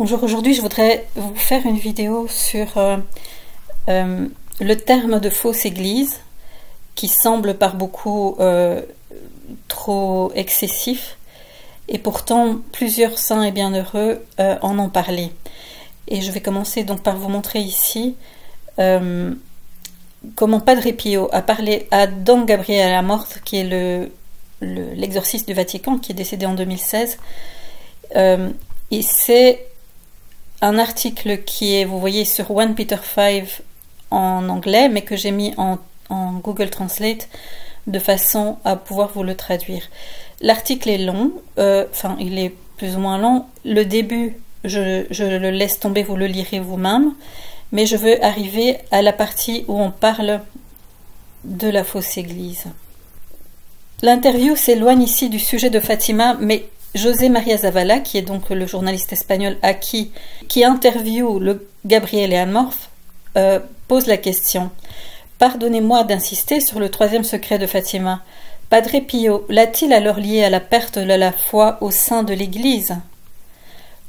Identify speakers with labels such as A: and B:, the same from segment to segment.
A: Bonjour, aujourd'hui je voudrais vous faire une vidéo sur le terme de fausse église qui semble par beaucoup trop excessif et pourtant plusieurs saints et bienheureux en ont parlé. Et je vais commencer donc par vous montrer ici comment Padre Pio a parlé à Don Gabriele Amorth, qui est l'exorciste du Vatican, qui est décédé en 2016. Et c'est un article qui est, vous voyez, sur 1 Peter 5 en anglais, mais que j'ai mis en Google Translate de façon à pouvoir vous le traduire. L'article est long, enfin il est plus ou moins long. Le début, je le laisse tomber, vous le lirez vous-même, mais je veux arriver à la partie où on parle de la fausse église. L'interview s'éloigne ici du sujet de Fatima, mais José María Zavala, qui est donc le journaliste espagnol qui interviewe le Gabriele Amorth, pose la question. Pardonnez-moi d'insister sur le troisième secret de Fatima. Padre Pio l'a-t-il alors lié à la perte de la foi au sein de l'Église?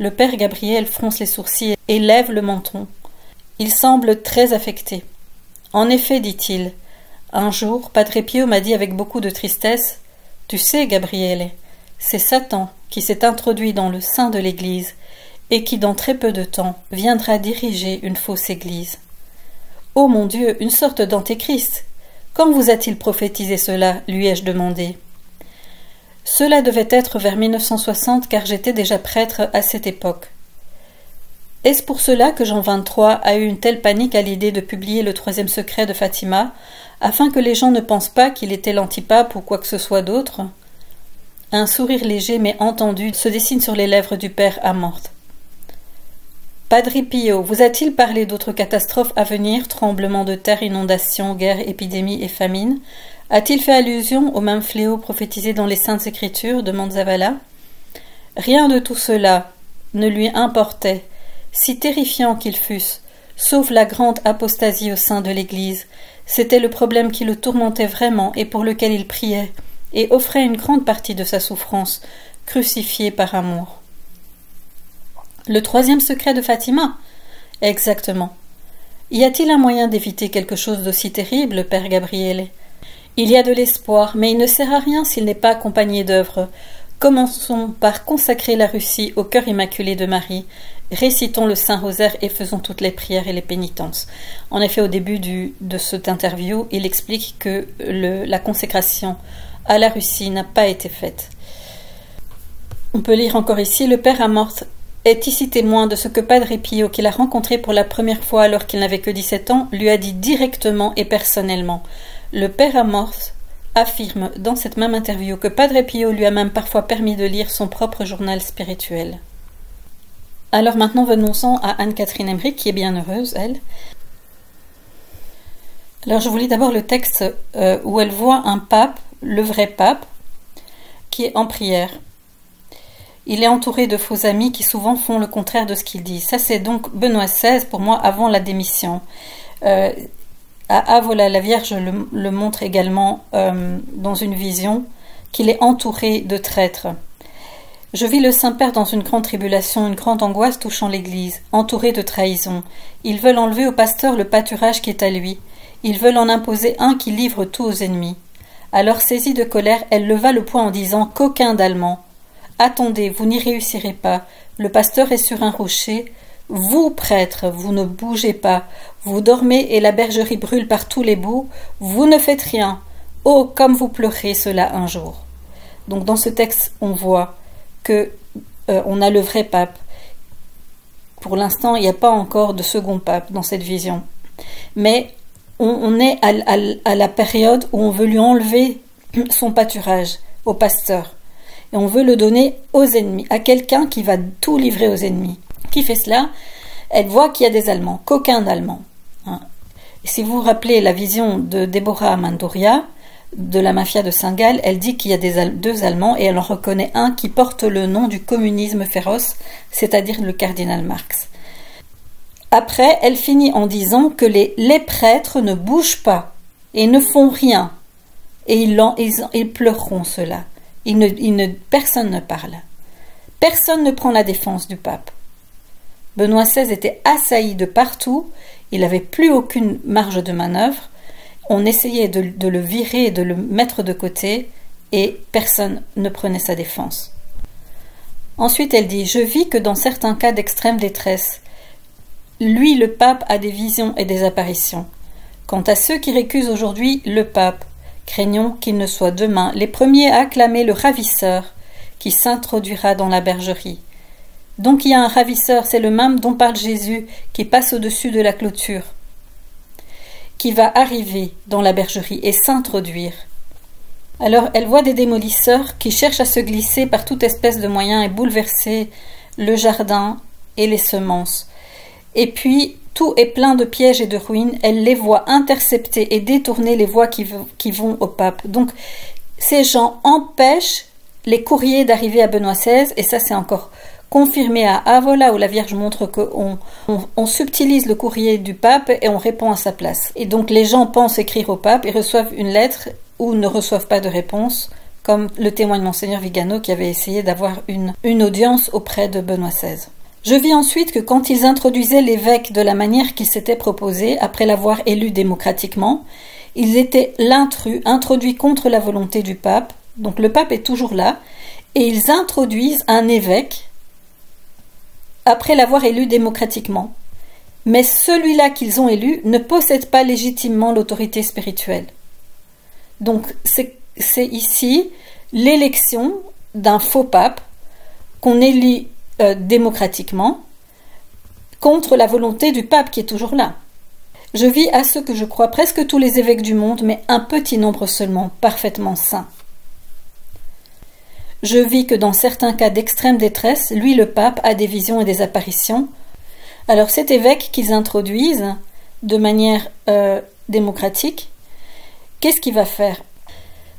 A: Le père Gabriel fronce les sourcils et lève le menton. Il semble très affecté. En effet, dit-il, un jour, Padre Pio m'a dit avec beaucoup de tristesse, « Tu sais, Gabriele, c'est Satan qui s'est introduit dans le sein de l'Église et qui, dans très peu de temps, viendra diriger une fausse Église. » « Oh mon Dieu, une sorte d'antéchrist! Quand vous a-t-il prophétisé cela? Lui ai-je demandé. Cela devait être vers 1960, car j'étais déjà prêtre à cette époque. Est-ce pour cela que Jean XXIII a eu une telle panique à l'idée de publier le troisième secret de Fatima, afin que les gens ne pensent pas qu'il était l'antipape ou quoi que ce soit d'autre? Un sourire léger mais entendu se dessine sur les lèvres du père Amorth. Padre Pio, vous a-t-il parlé d'autres catastrophes à venir, tremblements de terre, inondations, guerres, épidémies et famines? A-t-il fait allusion aux mêmes fléaux prophétisés dans les Saintes Écritures? Demande Zavala. Rien de tout cela ne lui importait, si terrifiants qu'ils fussent, sauf la grande apostasie au sein de l'Église. C'était le problème qui le tourmentait vraiment et pour lequel il priait, et offrait une grande partie de sa souffrance, crucifié par amour. Le troisième secret de Fatima? Exactement. Y a-t-il un moyen d'éviter quelque chose d'aussi terrible, père Gabriele? Il y a de l'espoir, mais il ne sert à rien s'il n'est pas accompagné d'œuvres. Commençons par consacrer la Russie au cœur immaculé de Marie. Récitons le Saint-Rosaire et faisons toutes les prières et les pénitences. En effet, au début de cette interview, il explique que la consécration à la Russie n'a pas été faite. On peut lire encore ici, le père Amorth est ici témoin de ce que Padre Pio, qu'il a rencontré pour la première fois alors qu'il n'avait que 17 ans, lui a dit directement et personnellement. Le père Amorth affirme dans cette même interview que Padre Pio lui a même parfois permis de lire son propre journal spirituel. Alors maintenant venons-en à Anne-Catherine Emmerich, qui est bien heureuse, elle. Alors je vous lis d'abord le texte où elle voit un pape, le vrai pape, qui est en prière. Il est entouré de faux amis qui souvent font le contraire de ce qu'il dit. Ça, c'est donc Benoît XVI, pour moi, avant la démission. À Avola, la Vierge le montre également dans une vision, qu'il est entouré de traîtres. Je vis le Saint-Père dans une grande tribulation, une grande angoisse touchant l'Église, entouré de trahisons. Ils veulent enlever au pasteur le pâturage qui est à lui. Ils veulent en imposer un qui livre tout aux ennemis. Alors, saisie de colère, elle leva le poing en disant « Coquin d'Allemand !» Attendez, vous n'y réussirez pas. Le pasteur est sur un rocher. Vous, prêtre, vous ne bougez pas. Vous dormez et la bergerie brûle par tous les bouts. Vous ne faites rien. Oh, comme vous pleurez cela un jour. Donc dans ce texte, on voit que on a le vrai pape. Pour l'instant, il n'y a pas encore de second pape dans cette vision. Mais on est à la période où on veut lui enlever son pâturage au pasteur. Et on veut le donner aux ennemis, à quelqu'un qui va tout livrer aux ennemis. Qui fait cela? Elle voit qu'il y a des Allemands, qu'aucun d'Allemands. Et si vous vous rappelez la vision de Deborah Mandoria, de la mafia de Saint-Gall, elle dit qu'il y a deux Allemands et elle en reconnaît un qui porte le nom du communisme féroce, c'est-à-dire le cardinal Marx. Après, elle finit en disant que les prêtres ne bougent pas et ne font rien. Et ils pleureront cela. Personne ne parle. Personne ne prend la défense du pape. Benoît XVI était assailli de partout, il n'avait plus aucune marge de manœuvre, on essayait de le virer et de le mettre de côté, et personne ne prenait sa défense. Ensuite, elle dit « Je vis que dans certains cas d'extrême détresse, lui, le pape, a des visions et des apparitions. Quant à ceux qui récusent aujourd'hui le pape, craignons qu'ils ne soient demain les premiers à acclamer le ravisseur qui s'introduira dans la bergerie. Donc il y a un ravisseur, c'est le même dont parle Jésus, qui passe au-dessus de la clôture, qui va arriver dans la bergerie et s'introduire. » Alors elle voit des démolisseurs qui cherchent à se glisser par toute espèce de moyens et bouleverser le jardin et les semences. Et puis tout est plein de pièges et de ruines, elle les voit intercepter et détourner les voies qui vont au pape. Donc ces gens empêchent les courriers d'arriver à Benoît XVI, et ça c'est encore confirmé à Avola, où la Vierge montre qu'on subtilise le courrier du pape et on répond à sa place. Et donc les gens pensent écrire au pape et reçoivent une lettre ou ne reçoivent pas de réponse, comme le témoigne Monseigneur Vigano qui avait essayé d'avoir une audience auprès de Benoît XVI. Je vis ensuite que quand ils introduisaient l'évêque de la manière qu'il s'était proposé, après l'avoir élu démocratiquement, ils étaient l'intrus, introduit contre la volonté du pape, donc le pape est toujours là, et ils introduisent un évêque après l'avoir élu démocratiquement. Mais celui-là qu'ils ont élu ne possède pas légitimement l'autorité spirituelle. Donc c'est ici l'élection d'un faux pape qu'on élit démocratiquement contre la volonté du pape qui est toujours là. Je vis à ce que je crois presque tous les évêques du monde, mais un petit nombre seulement, parfaitement saints. Je vis que dans certains cas d'extrême détresse, lui le pape a des visions et des apparitions. Alors cet évêque qu'ils introduisent de manière démocratique, qu'est-ce qu'il va faire?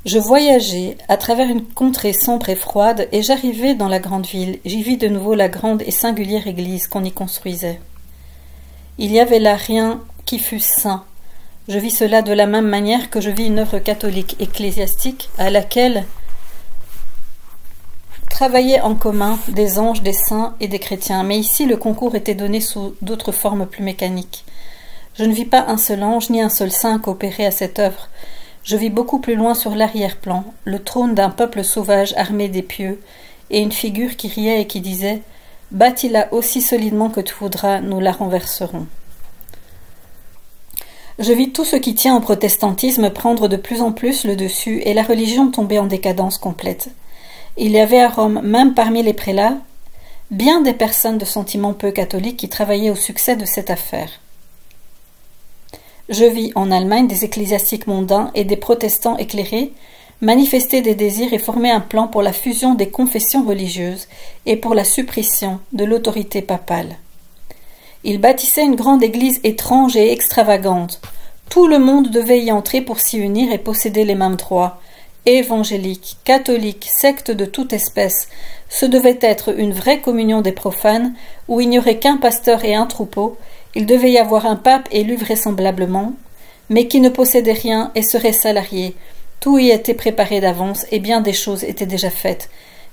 A: Je voyageais à travers une contrée sombre et froide et j'arrivais dans la grande ville. J'y vis de nouveau la grande et singulière église qu'on y construisait. Il y avait là rien qui fût saint. Je vis cela de la même manière que je vis une œuvre catholique ecclésiastique à laquelle travaillaient en commun des anges, des saints et des chrétiens. Mais ici, le concours était donné sous d'autres formes plus mécaniques. Je ne vis pas un seul ange ni un seul saint coopérer à cette œuvre. Je vis beaucoup plus loin sur l'arrière-plan, le trône d'un peuple sauvage armé d'épieux, et une figure qui riait et qui disait « Bâtis-la aussi solidement que tu voudras, nous la renverserons. » Je vis tout ce qui tient au protestantisme prendre de plus en plus le dessus et la religion tomber en décadence complète. Il y avait à Rome, même parmi les prélats, bien des personnes de sentiments peu catholiques qui travaillaient au succès de cette affaire. Je vis en Allemagne des ecclésiastiques mondains et des protestants éclairés manifester des désirs et former un plan pour la fusion des confessions religieuses et pour la suppression de l'autorité papale. Ils bâtissaient une grande église étrange et extravagante. Tout le monde devait y entrer pour s'y unir et posséder les mêmes droits. Évangéliques, catholiques, sectes de toute espèce, ce devait être une vraie communion des profanes où il n'y aurait qu'un pasteur et un troupeau. Il devait y avoir un pape élu vraisemblablement, mais qui ne possédait rien et serait salarié. Tout y était préparé d'avance et bien des choses étaient déjà faites.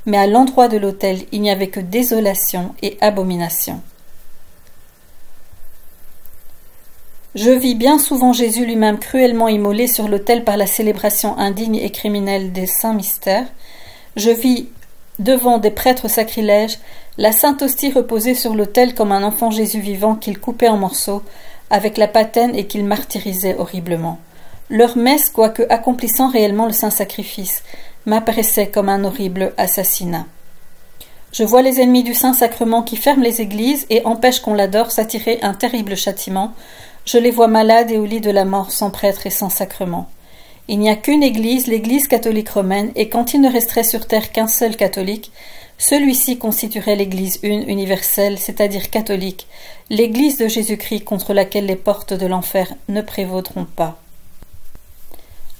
A: Mais à l'endroit de l'autel, il n'y avait que désolation et abomination. Je vis bien souvent Jésus lui-même cruellement immolé sur l'autel par la célébration indigne et criminelle des saints mystères. Je vis devant des prêtres sacrilèges la Sainte Hostie reposée sur l'autel comme un enfant Jésus vivant qu'il coupait en morceaux avec la patène et qu'il martyrisait horriblement. Leur messe, quoique accomplissant réellement le saint sacrifice, m'apparaissait comme un horrible assassinat. Je vois les ennemis du Saint-Sacrement qui ferment les églises et empêchent qu'on l'adore s'attirer un terrible châtiment. Je les vois malades et au lit de la mort sans prêtre et sans sacrement. Il n'y a qu'une église, l'église catholique romaine, et quand il ne resterait sur terre qu'un seul catholique, celui-ci constituerait l'église une, universelle, c'est-à-dire catholique, l'église de Jésus-Christ contre laquelle les portes de l'enfer ne prévaudront pas.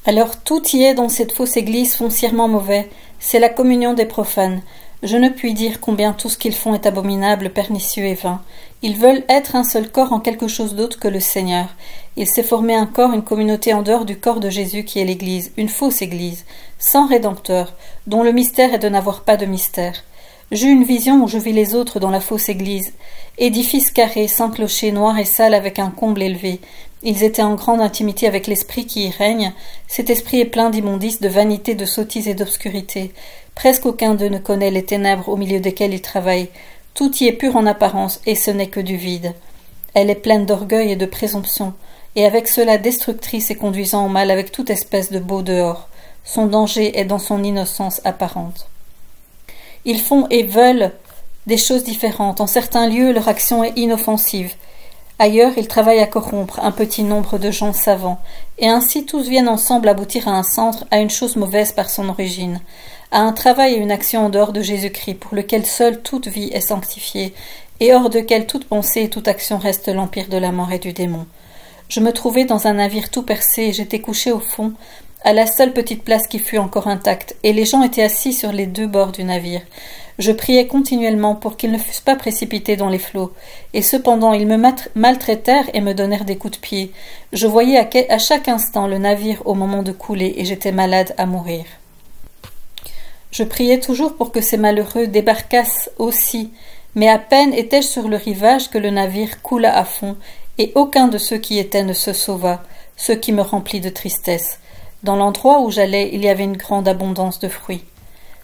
A: Alors tout y est dans cette fausse église foncièrement mauvais, c'est la communion des profanes. Je ne puis dire combien tout ce qu'ils font est abominable, pernicieux et vain. Ils veulent être un seul corps en quelque chose d'autre que le Seigneur. Il s'est formé un corps, une communauté en dehors du corps de Jésus qui est l'Église, une fausse Église, sans Rédempteur, dont le mystère est de n'avoir pas de mystère. J'eus une vision où je vis les autres dans la fausse église. Édifice carré, sans clocher, noir et sale avec un comble élevé. Ils étaient en grande intimité avec l'esprit qui y règne. Cet esprit est plein d'immondices, de vanité, de sottise et d'obscurité. Presque aucun d'eux ne connaît les ténèbres au milieu desquelles il travaille. Tout y est pur en apparence, et ce n'est que du vide. Elle est pleine d'orgueil et de présomption, et avec cela destructrice et conduisant au mal avec toute espèce de beau dehors. Son danger est dans son innocence apparente. Ils font et veulent des choses différentes. En certains lieux, leur action est inoffensive. Ailleurs, ils travaillent à corrompre un petit nombre de gens savants, et ainsi tous viennent ensemble aboutir à un centre, à une chose mauvaise par son origine, à un travail et une action en dehors de Jésus-Christ, pour lequel seule toute vie est sanctifiée, et hors dequel toute pensée et toute action reste l'empire de la mort et du démon. Je me trouvais dans un navire tout percé, et j'étais couché au fond, à la seule petite place qui fut encore intacte, et les gens étaient assis sur les deux bords du navire. Je priais continuellement pour qu'ils ne fussent pas précipités dans les flots, et cependant ils me maltraitèrent et me donnèrent des coups de pied. Je voyais à chaque instant le navire au moment de couler, et j'étais malade à mourir. Je priais toujours pour que ces malheureux débarquassent aussi, mais à peine étais-je sur le rivage que le navire coula à fond, et aucun de ceux qui y étaient ne se sauva, ce qui me remplit de tristesse. Dans l'endroit où j'allais, il y avait une grande abondance de fruits.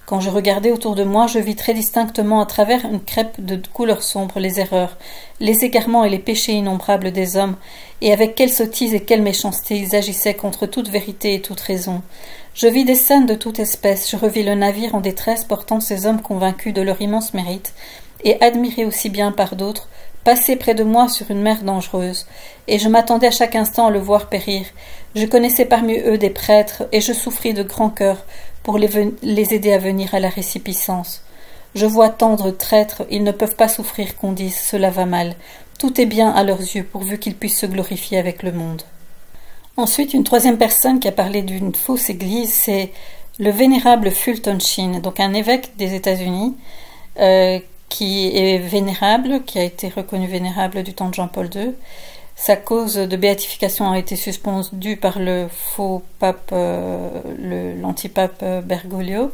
A: Quand je regardais autour de moi, je vis très distinctement à travers une crêpe de couleur sombre les erreurs, les égarements et les péchés innombrables des hommes, et avec quelle sottise et quelle méchanceté ils agissaient contre toute vérité et toute raison. Je vis des scènes de toute espèce, je revis le navire en détresse portant ces hommes convaincus de leur immense mérite, et admirés aussi bien par d'autres, passer près de moi sur une mer dangereuse, et je m'attendais à chaque instant à le voir périr. Je connaissais parmi eux des prêtres, et je souffris de grand cœur pour les aider à venir à la récipiscence. Je vois tendre traîtres, ils ne peuvent pas souffrir qu'on dise « cela va mal ». Tout est bien à leurs yeux, pourvu qu'ils puissent se glorifier avec le monde. Ensuite, une troisième personne qui a parlé d'une fausse église, c'est le vénérable Fulton Sheen, donc un évêque des États-Unis, qui est vénérable, qui a été reconnu vénérable du temps de Jean-Paul II. Sa cause de béatification a été suspendue par le faux pape, l'antipape Bergoglio,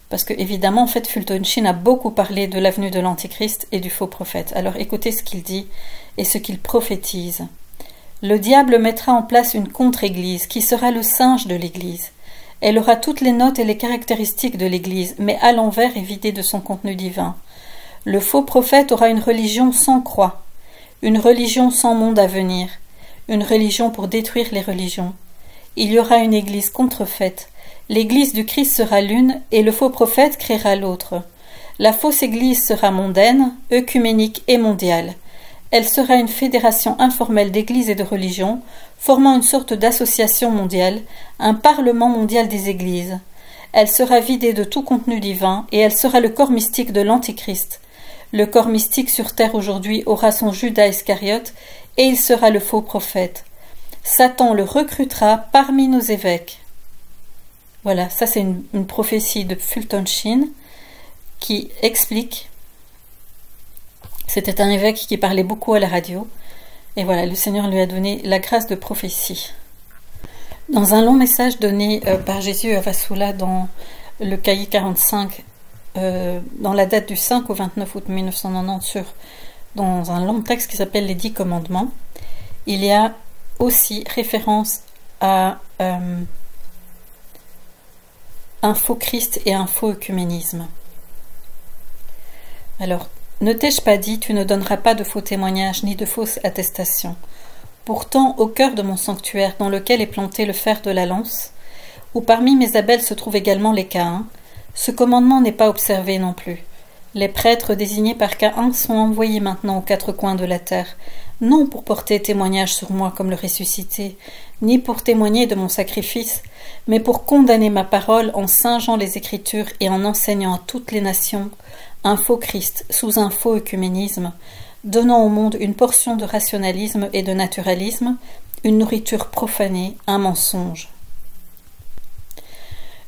A: parce que évidemment, en fait, Fulton Sheen a beaucoup parlé de l'avenue de l'Antichrist et du faux prophète. Alors écoutez ce qu'il dit et ce qu'il prophétise. Le diable mettra en place une contre-église qui sera le singe de l'église. Elle aura toutes les notes et les caractéristiques de l'église, mais à l'envers et vidée de son contenu divin. Le faux prophète aura une religion sans croix, une religion sans monde à venir, une religion pour détruire les religions. Il y aura une église contrefaite. L'église du Christ sera l'une et le faux prophète créera l'autre. La fausse église sera mondaine, œcuménique et mondiale. Elle sera une fédération informelle d'églises et de religions, formant une sorte d'association mondiale, un parlement mondial des églises. Elle sera vidée de tout contenu divin et elle sera le corps mystique de l'Antichrist. Le corps mystique sur terre aujourd'hui aura son Judas Iscariote et il sera le faux prophète. Satan le recrutera parmi nos évêques. Voilà, ça c'est une prophétie de Fulton Sheen qui explique. C'était un évêque qui parlait beaucoup à la radio. Et voilà, le Seigneur lui a donné la grâce de prophétie. Dans un long message donné par Jésus à Vassula dans le cahier 45, dans la date du 5 au 29 août 1990, dans un long texte qui s'appelle les 10 commandements, il y a aussi référence à un faux Christ et un faux œcuménisme. Alors, ne t'ai-je pas dit, tu ne donneras pas de faux témoignages ni de fausses attestations. Pourtant, au cœur de mon sanctuaire, dans lequel est planté le fer de la lance, où parmi mes abels se trouvent également les Caïns, ce commandement n'est pas observé non plus. Les prêtres désignés par Caïn sont envoyés maintenant aux quatre coins de la terre, non pour porter témoignage sur moi comme le ressuscité, ni pour témoigner de mon sacrifice, mais pour condamner ma parole en singeant les Écritures et en enseignant à toutes les nations un faux Christ sous un faux œcuménisme, donnant au monde une portion de rationalisme et de naturalisme, une nourriture profanée, un mensonge.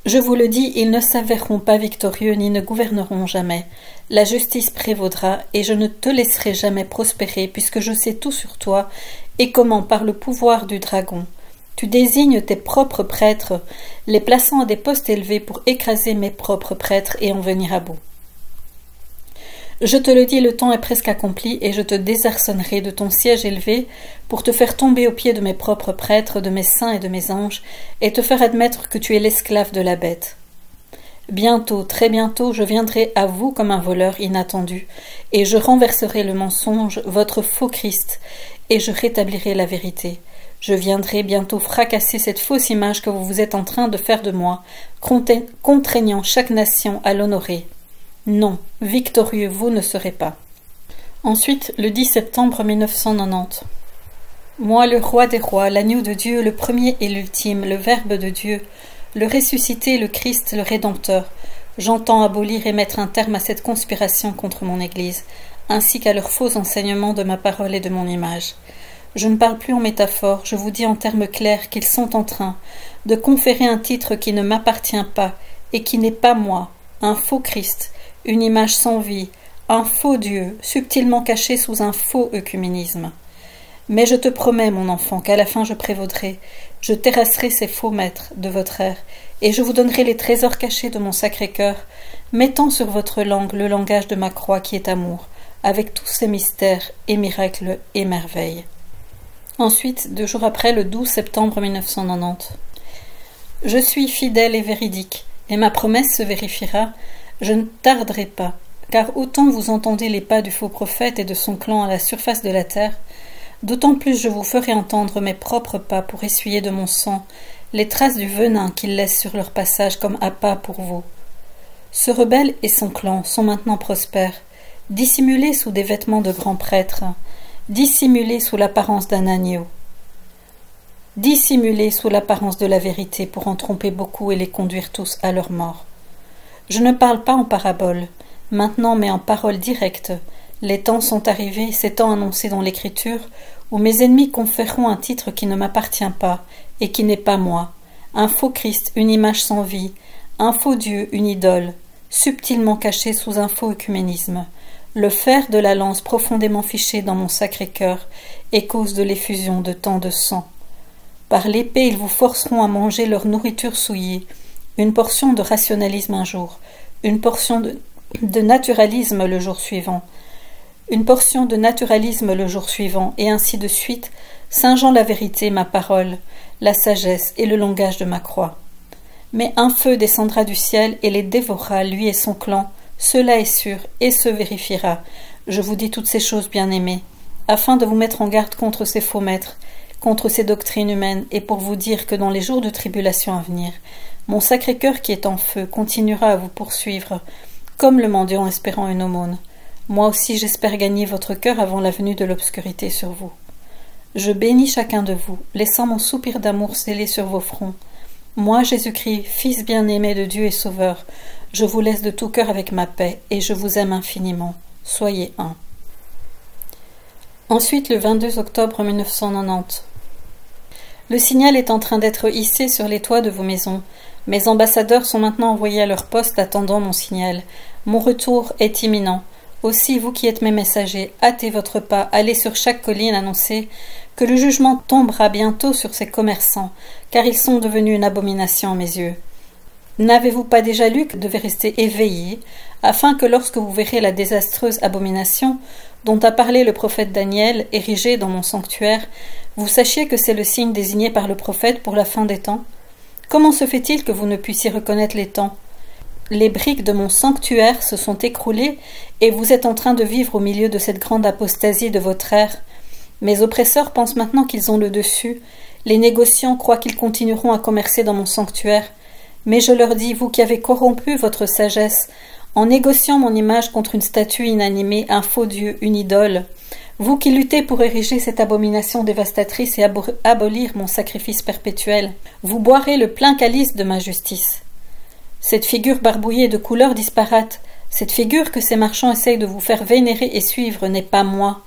A: Je vous le dis, ils ne s'avéreront pas victorieux ni ne gouverneront jamais. La justice prévaudra, et je ne te laisserai jamais prospérer, puisque je sais tout sur toi, et comment, par le pouvoir du dragon, tu désignes tes propres prêtres, les plaçant à des postes élevés pour écraser mes propres prêtres et en venir à bout. Je te le dis, le temps est presque accompli, et je te désarçonnerai de ton siège élevé pour te faire tomber aux pieds de mes propres prêtres, de mes saints et de mes anges, et te faire admettre que tu es l'esclave de la bête. Bientôt, très bientôt, je viendrai à vous comme un voleur inattendu, et je renverserai le mensonge, votre faux Christ, et je rétablirai la vérité. Je viendrai bientôt fracasser cette fausse image que vous êtes en train de faire de moi, contraignant chaque nation à l'honorer. Non, victorieux vous ne serez pas. Ensuite, le 10 septembre 1990. Moi, le roi des rois, l'agneau de Dieu, le premier et l'ultime, le Verbe de Dieu, le ressuscité, le Christ, le Rédempteur, j'entends abolir et mettre un terme à cette conspiration contre mon Église, ainsi qu'à leurs faux enseignements de ma parole et de mon image. Je ne parle plus en métaphore, je vous dis en termes clairs qu'ils sont en train de conférer un titre qui ne m'appartient pas et qui n'est pas moi, un faux Christ, une image sans vie, un faux Dieu, subtilement caché sous un faux œcuménisme. Mais je te promets, mon enfant, qu'à la fin je prévaudrai, je terrasserai ces faux maîtres de votre ère, et je vous donnerai les trésors cachés de mon Sacré-Cœur, mettant sur votre langue le langage de ma croix qui est amour, avec tous ses mystères et miracles et merveilles. Ensuite, 2 jours après, le 12 septembre 1990. Je suis fidèle et véridique, et ma promesse se vérifiera, je ne tarderai pas, car autant vous entendez les pas du faux prophète et de son clan à la surface de la terre, d'autant plus je vous ferai entendre mes propres pas pour essuyer de mon sang les traces du venin qu'ils laissent sur leur passage comme appât pour vous. Ce rebelle et son clan sont maintenant prospères, dissimulés sous des vêtements de grands prêtres, dissimulés sous l'apparence d'un agneau, dissimulés sous l'apparence de la vérité pour en tromper beaucoup et les conduire tous à leur mort. Je ne parle pas en parabole, maintenant, mais en paroles directes. Les temps sont arrivés, ces temps annoncés dans l'Écriture, où mes ennemis conféreront un titre qui ne m'appartient pas et qui n'est pas moi, un faux Christ, une image sans vie, un faux Dieu, une idole, subtilement caché sous un faux œcuménisme, le fer de la lance profondément fiché dans mon Sacré-Cœur et cause de l'effusion de tant de sang. Par l'épée, ils vous forceront à manger leur nourriture souillée, une portion de rationalisme un jour, une portion de naturalisme le jour suivant, une portion de naturalisme le jour suivant, et ainsi de suite, singeant la vérité, ma parole, la sagesse et le langage de ma croix. Mais un feu descendra du ciel et les dévorera, lui et son clan, cela est sûr et se vérifiera. Je vous dis toutes ces choses, bien-aimés, afin de vous mettre en garde contre ces faux maîtres, contre ces doctrines humaines, et pour vous dire que dans les jours de tribulation à venir, mon Sacré-Cœur qui est en feu continuera à vous poursuivre, comme le mendiant espérant une aumône. Moi aussi j'espère gagner votre cœur avant la venue de l'obscurité sur vous. Je bénis chacun de vous, laissant mon soupir d'amour scellé sur vos fronts. Moi, Jésus-Christ, Fils bien-aimé de Dieu et Sauveur, je vous laisse de tout cœur avec ma paix, et je vous aime infiniment. Soyez un. Ensuite, le 22 octobre 1990. Le signal est en train d'être hissé sur les toits de vos maisons. Mes ambassadeurs sont maintenant envoyés à leur poste attendant mon signal. Mon retour est imminent. Aussi, vous qui êtes mes messagers, hâtez votre pas, allez sur chaque colline annoncer que le jugement tombera bientôt sur ces commerçants, car ils sont devenus une abomination à mes yeux. N'avez-vous pas déjà lu que vous devez rester éveillé, afin que lorsque vous verrez la désastreuse abomination dont a parlé le prophète Daniel, érigée dans mon sanctuaire, vous sachiez que c'est le signe désigné par le prophète pour la fin des temps? Comment se fait-il que vous ne puissiez reconnaître les temps? Les briques de mon sanctuaire se sont écroulées et vous êtes en train de vivre au milieu de cette grande apostasie de votre ère. Mes oppresseurs pensent maintenant qu'ils ont le dessus. Les négociants croient qu'ils continueront à commercer dans mon sanctuaire. Mais je leur dis, vous qui avez corrompu votre sagesse, en négociant mon image contre une statue inanimée, un faux dieu, une idole, vous qui luttez pour ériger cette abomination dévastatrice et abolir mon sacrifice perpétuel, vous boirez le plein calice de ma justice. Cette figure barbouillée de couleurs disparates, cette figure que ces marchands essayent de vous faire vénérer et suivre n'est pas moi.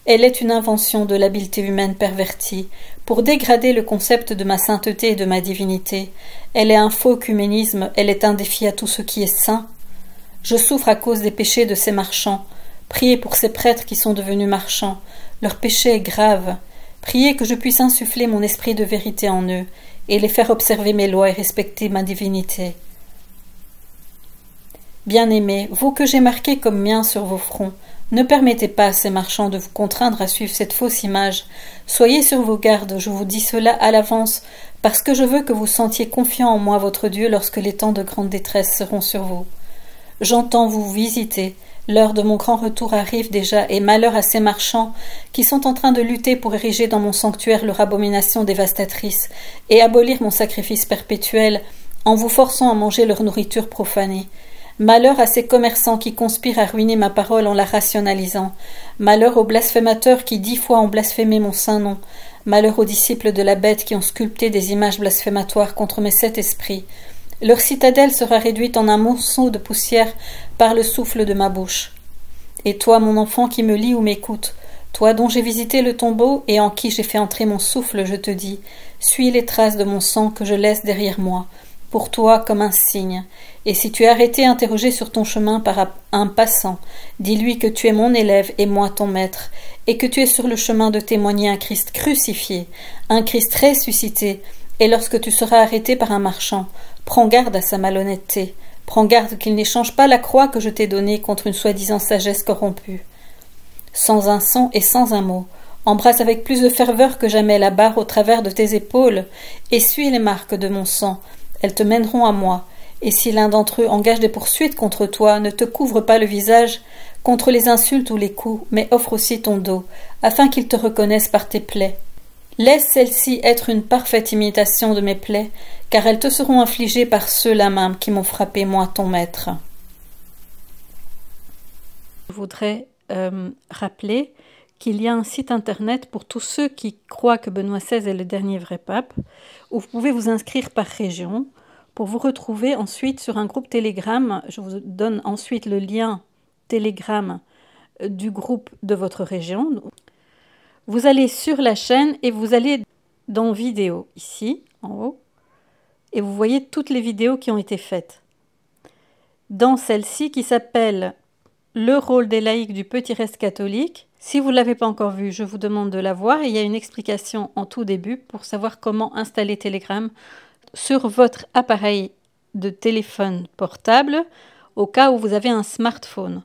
A: Elle est une invention de l'habileté humaine pervertie, pour dégrader le concept de ma sainteté et de ma divinité. Elle est un faux œcuménisme, elle est un défi à tout ce qui est saint. Je souffre à cause des péchés de ces marchands. Priez pour ces prêtres qui sont devenus marchands. Leur péché est grave. Priez que je puisse insuffler mon esprit de vérité en eux, et les faire observer mes lois et respecter ma divinité. Bien-aimés, vous que j'ai marqués comme miens sur vos fronts, ne permettez pas à ces marchands de vous contraindre à suivre cette fausse image. Soyez sur vos gardes, je vous dis cela à l'avance, parce que je veux que vous sentiez confiant en moi votre Dieu lorsque les temps de grande détresse seront sur vous. J'entends vous visiter. L'heure de mon grand retour arrive déjà, et malheur à ces marchands qui sont en train de lutter pour ériger dans mon sanctuaire leur abomination dévastatrice et abolir mon sacrifice perpétuel en vous forçant à manger leur nourriture profanée. Malheur à ces commerçants qui conspirent à ruiner ma parole en la rationalisant. Malheur aux blasphémateurs qui 10 fois ont blasphémé mon saint nom. Malheur aux disciples de la bête qui ont sculpté des images blasphématoires contre mes 7 esprits. Leur citadelle sera réduite en un monceau de poussière par le souffle de ma bouche. Et toi, mon enfant qui me lis ou m'écoute, toi dont j'ai visité le tombeau et en qui j'ai fait entrer mon souffle, je te dis, suis les traces de mon sang que je laisse derrière moi, pour toi comme un signe. Et si tu es arrêté interrogé sur ton chemin par un passant, dis-lui que tu es mon élève et moi ton maître, et que tu es sur le chemin de témoigner un Christ crucifié, un Christ ressuscité, et lorsque tu seras arrêté par un marchand, prends garde à sa malhonnêteté, prends garde qu'il n'échange pas la croix que je t'ai donnée contre une soi-disant sagesse corrompue. Sans un son et sans un mot, embrasse avec plus de ferveur que jamais la barre au travers de tes épaules, essuie les marques de mon sang, elles te mèneront à moi, et si l'un d'entre eux engage des poursuites contre toi, ne te couvre pas le visage contre les insultes ou les coups, mais offre aussi ton dos, afin qu'ils te reconnaissent par tes plaies. Laisse celle-ci être une parfaite imitation de mes plaies, car elles te seront infligées par ceux-là même qui m'ont frappé, moi, ton maître. Je voudrais rappeler qu'il y a un site internet pour tous ceux qui croient que Benoît XVI est le dernier vrai pape, où vous pouvez vous inscrire par région pour vous retrouver ensuite sur un groupe Telegram. Je vous donne ensuite le lien Telegram du groupe de votre région. Vous allez sur la chaîne et vous allez dans vidéo, ici, en haut, et vous voyez toutes les vidéos qui ont été faites. Dans celle-ci qui s'appelle « Le rôle des laïcs du petit reste catholique », si vous ne l'avez pas encore vue, je vous demande de la voir. Et il y a une explication en tout début pour savoir comment installer Telegram sur votre appareil de téléphone portable au cas où vous avez un smartphone.